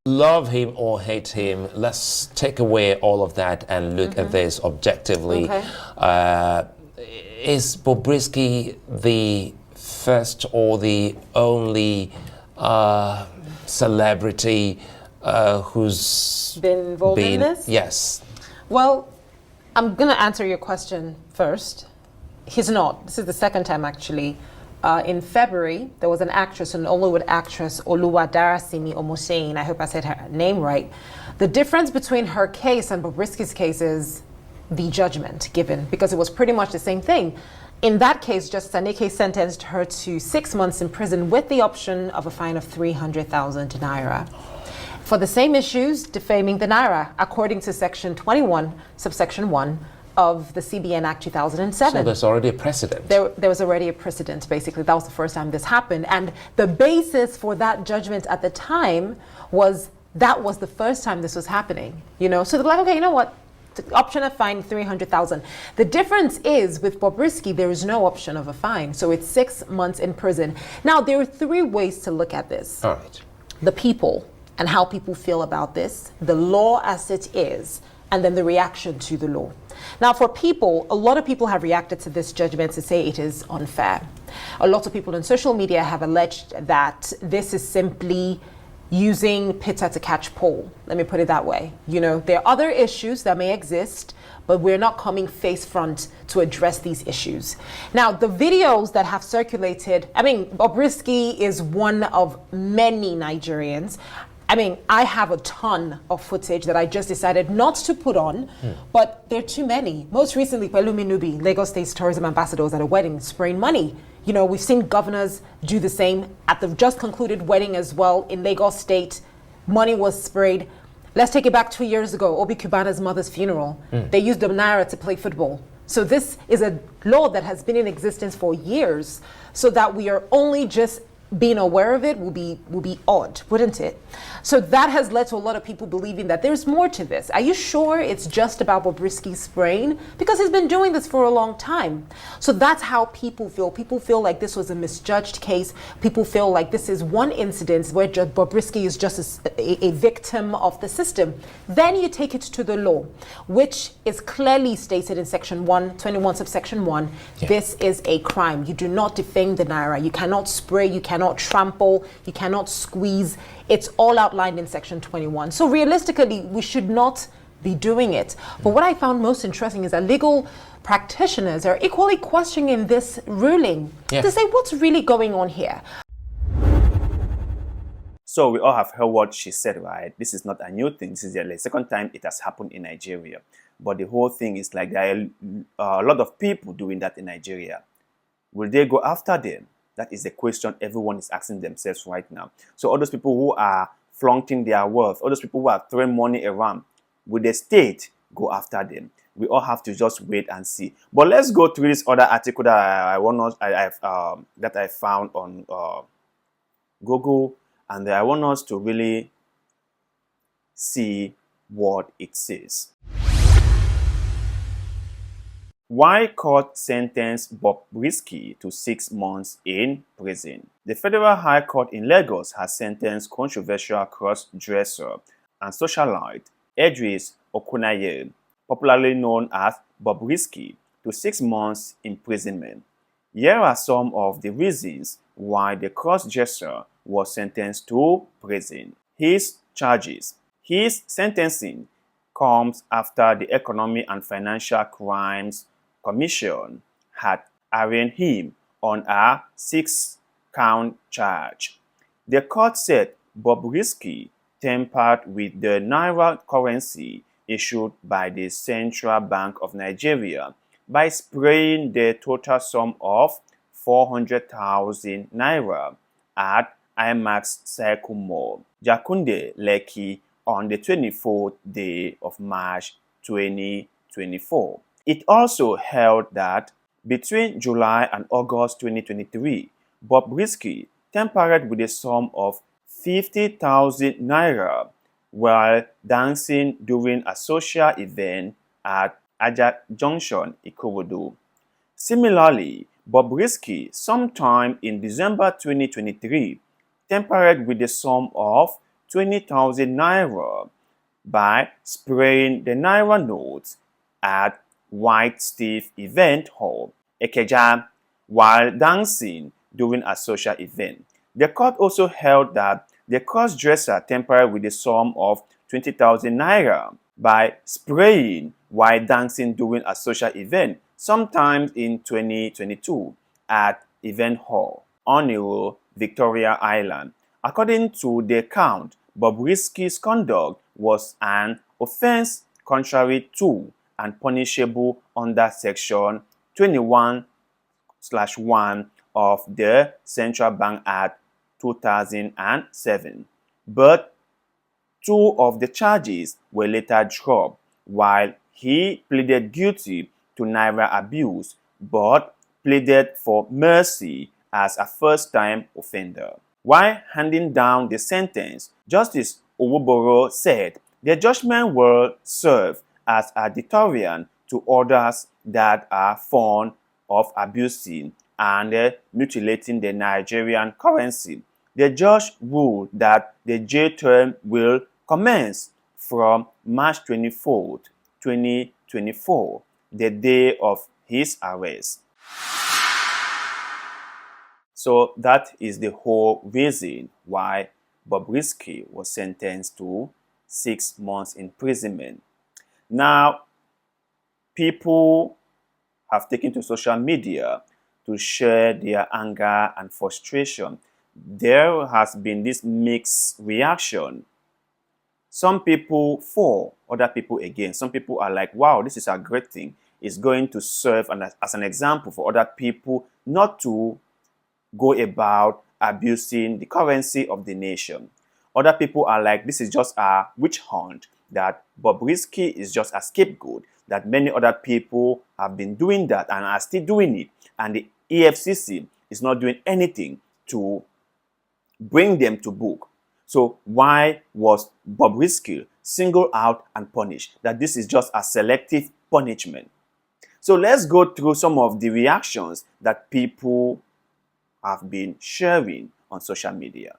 Love him or hate him, let's take away all of that and look at this objectively. Okay. Is Bobrisky the first or the only celebrity who's Been involved in this? Yes. Well, I'm going to answer your question first. He's not. This is the second time, actually. In February, there was an actress, an Hollywood actress, Oluwadarasimi Omoseyin. I hope I said her name right. The difference between her case and Bobrisky's case is the judgment given, because it was pretty much the same thing. In that case, Justice Aneke sentenced her to 6 months in prison with the option of a fine of 300,000 naira. For the same issues, defaming the naira, according to Section 21, subsection 1 of the CBN Act 2007. So there's already a precedent. There was already a precedent, basically. That was the first time this happened. And the basis for that judgment at the time was that was the first time this was happening. You know, so they're like, okay, you know what? The option of fine 300,000. The difference is with Bobrisky, there is no option of a fine. So it's 6 months in prison. Now, there are three ways to look at this. All right. The people and how people feel about this, the law as it is, and then the reaction to the law. Now, for people, a lot of people have reacted to this judgment to say it is unfair. A lot of people on social media have alleged that this is simply using pitta to catch pole. Let me put it that way. You know, there are other issues that may exist, but we're not coming face front to address these issues. Now, the videos that have circulated, I mean, Bobrisky is one of many Nigerians. I mean, I have a ton of footage that I just decided not to put on, but there are too many. Most recently, Pelumi Nubi, Lagos State's tourism ambassador, was at a wedding spraying money. You know, we've seen governors do the same at the just concluded wedding as well in Lagos State. Money was sprayed. Let's take it back 2 years ago, Obi Cubana's mother's funeral. They used the naira to play football. So this is a law that has been in existence for years, so that we are only just being aware of it will be odd, wouldn't it? So that has led to a lot of people believing that there's more to this. Are you sure it's just about Bobrisky's spraying? Because he's been doing this for a long time. So that's how people feel. People feel like this was a misjudged case. People feel like this is one incident where Bobrisky is just a victim of the system. Then you take it to the law, which is clearly stated in Section 121, subsection 1. Yeah. This is a crime. You do not defame the naira. You cannot spray. You cannot trample. You cannot squeeze. It's all outlined in Section 21. So realistically, we should not be doing it. But what I found most interesting is that legal practitioners are equally questioning this ruling to say what's really going on here. So we all have heard what she said, right? This is not a new thing. This is the second time it has happened in Nigeria. But the whole thing is like there are a lot of people doing that in Nigeria. Will they go after them? That is the question everyone is asking themselves right now. So all those people who are flaunting their wealth, all those people who are throwing money around, will the state go after them? We all have to just wait and see. But let's go through this other article that I found on Google, and I want us to really see what it says. Why court sentenced Bobrisky to 6 months in prison? The Federal High Court in Lagos has sentenced controversial cross-dresser and socialite Idris Okonaye, popularly known as Bobrisky, to 6 months imprisonment. Here are some of the reasons why the cross-dresser was sentenced to prison. His charges. His sentencing comes after the Economic and Financial Crimes Commission had arraigned him on a 6-count charge. The court said Bobrisky tampered with the naira currency issued by the Central Bank of Nigeria by spraying the total sum of 400,000 naira at IMAX Circle Mall, Jakunde, Lekki, on the 24th day of March 2024. It also held that between July and August 2023, Bobrisky tampered with a sum of 50,000 naira while dancing during a social event at Ajah Junction, Ikorodu. Similarly, Bobrisky, sometime in December 2023, tampered with the sum of 20,000 naira by spraying the naira notes at White Steve Event Hall, Ikeja, while dancing during a social event. The court also held that the cross-dresser tampered with the sum of 20,000 naira by spraying while dancing during a social event sometime in 2022 at Event Hall, Oniro, Victoria Island. According to the account, Bobrisky's conduct was an offense contrary to and punishable under Section 21/1 of the Central Bank Act 2007. But two of the charges were later dropped, while he pleaded guilty to naira abuse but pleaded for mercy as a first-time offender. While handing down the sentence, Justice Owoboro said the judgment will serve as a deterrent to others that are fond of abusing and mutilating the Nigerian currency. The judge ruled that the jail term will commence from March 24, 2024, the day of his arrest. So that is the whole reason why Bobrisky was sentenced to 6 months imprisonment. Now, people have taken to social media to share their anger and frustration. There has been this mixed reaction. Some people for, other people against. Some people are like, wow, this is a great thing. It's going to serve as an example for other people not to go about abusing the currency of the nation. Other people are like, this is just a witch hunt, that Bobrisky is just a scapegoat, that many other people have been doing that and are still doing it, and the EFCC is not doing anything to bring them to book. So why was Bobrisky singled out and punished? That this is just a selective punishment. So let's go through some of the reactions that people have been sharing on social media.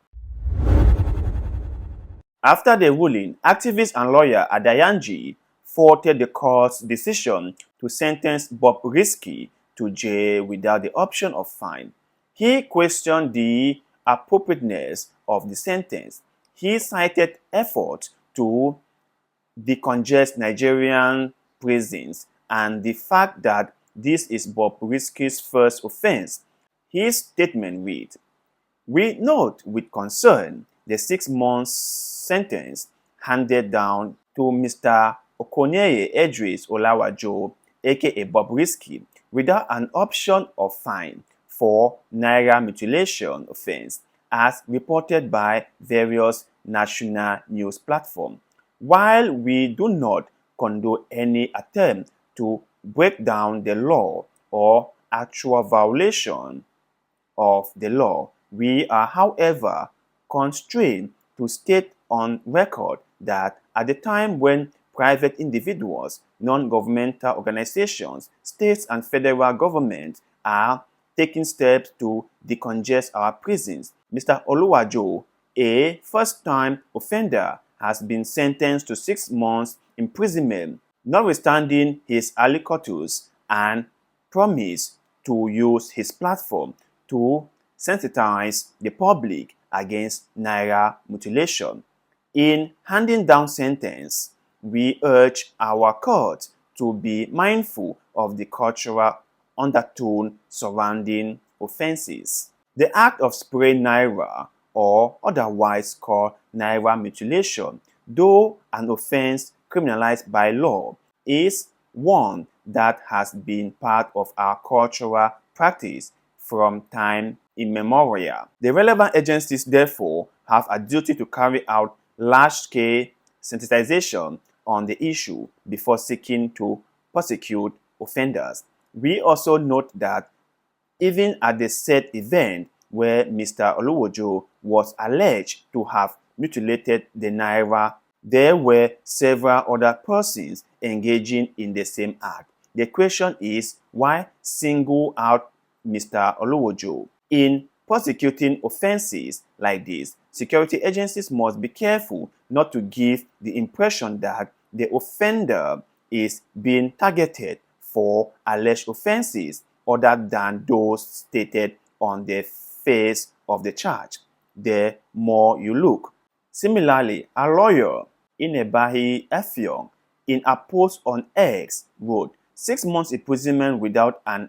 After the ruling, activist and lawyer Adayanji faulted the court's decision to sentence Bobrisky to jail without the option of fine. He questioned the appropriateness of the sentence. He cited efforts to decongest Nigerian prisons and the fact that this is Bobrisky's first offense. His statement read, "We note with concern the 6 months sentence handed down to Mr. Okonyeye Edris Olawajo, aka Bobrisky, without an option of fine for naira mutilation offense, as reported by various national news platforms. While we do not condone any attempt to break down the law or actual violation of the law, we are, however, constrained to state on record that at the time when private individuals, non-governmental organizations, states and federal governments are taking steps to decongest our prisons, Mr. Oluwajo, a first-time offender, has been sentenced to 6 months imprisonment, notwithstanding his aliquotus and promise to use his platform to sensitize the public against naira mutilation. In handing down sentence, we urge our court to be mindful of the cultural undertone surrounding offenses. The act of spraying naira, or otherwise called naira mutilation, though an offense criminalized by law, is one that has been part of our cultural practice from time immemorial. The relevant agencies, therefore, have a duty to carry out large-scale sensitization on the issue before seeking to prosecute offenders. We also note that even at the said event where Mr. Oluwajo was alleged to have mutilated the naira, there were several other persons engaging in the same act. The question is, why single out Mr. Oluwajo? In prosecuting offenses like this, security agencies must be careful not to give the impression that the offender is being targeted for alleged offenses other than those stated on the face of the charge. The more you look. Similarly, a lawyer, Inebahi Effiong, in a post on X, wrote 6 months imprisonment without an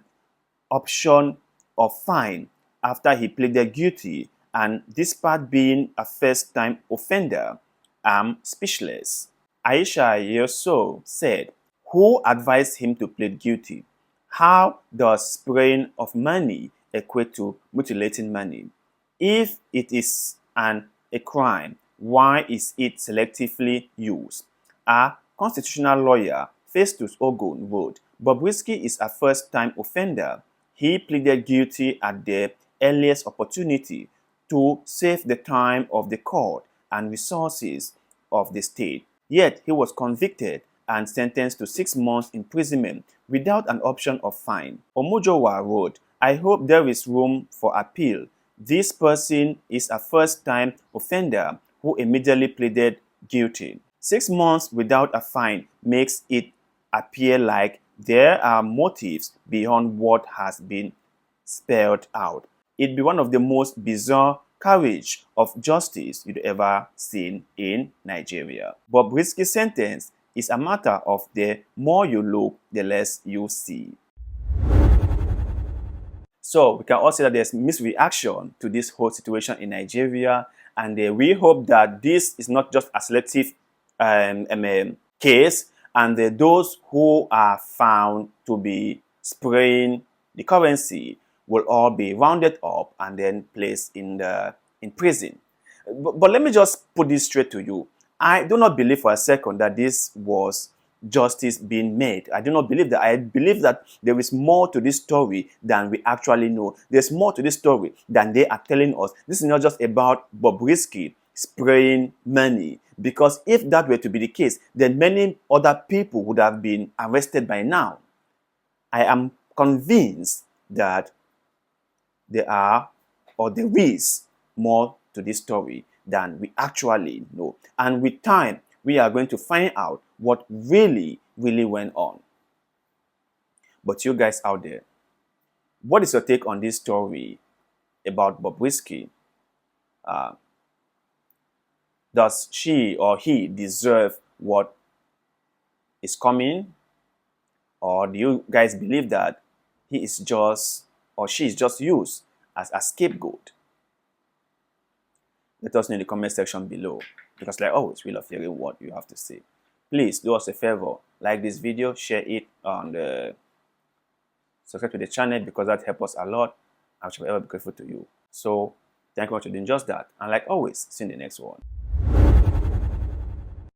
option of fine after he pleaded guilty, and despite being a first-time offender, I'm speechless. Aisha Yoso said, who advised him to plead guilty? How does spraying of money equate to mutilating money? If it is a crime, why is it selectively used? A constitutional lawyer, Festus Ogun, wrote, Bobrisky is a first-time offender. He pleaded guilty at the earliest opportunity to save the time of the court and resources of the state. Yet he was convicted and sentenced to 6 months imprisonment without an option of fine. Omojowa wrote, I hope there is room for appeal. This person is a first-time offender who immediately pleaded guilty. 6 months without a fine makes it appear like there are motives beyond what has been spelled out. It'd be one of the most bizarre carriage of justice you'd ever seen in Nigeria. Bobrisky's sentence is a matter of the more you look, the less you see. So we can also say that there's misreaction to this whole situation in Nigeria, and we hope that this is not just a selective case, and those who are found to be spraying the currency will all be rounded up and then placed in prison. But let me just put this straight to you. I do not believe for a second that this was justice being made. I do not believe that. I believe that there is more to this story than we actually know. There's more to this story than they are telling us. This is not just about Bobrisky spraying money, because if that were to be the case, then many other people would have been arrested by now. I am convinced that there is more to this story than we actually know. And with time, we are going to find out what really went on. But you guys out there, what is your take on this story about Bobrisky? Does she or he deserve what is coming? Or do you guys believe that he is just, or she is just used as a scapegoat? Let us know in the comment section below, because like always, we love hearing what you have to say. Please do us a favor, like this video, share it, and subscribe to the channel, because that helps us a lot. I shall ever be grateful to you. So thank you for doing just that, and like always, see you in the next one.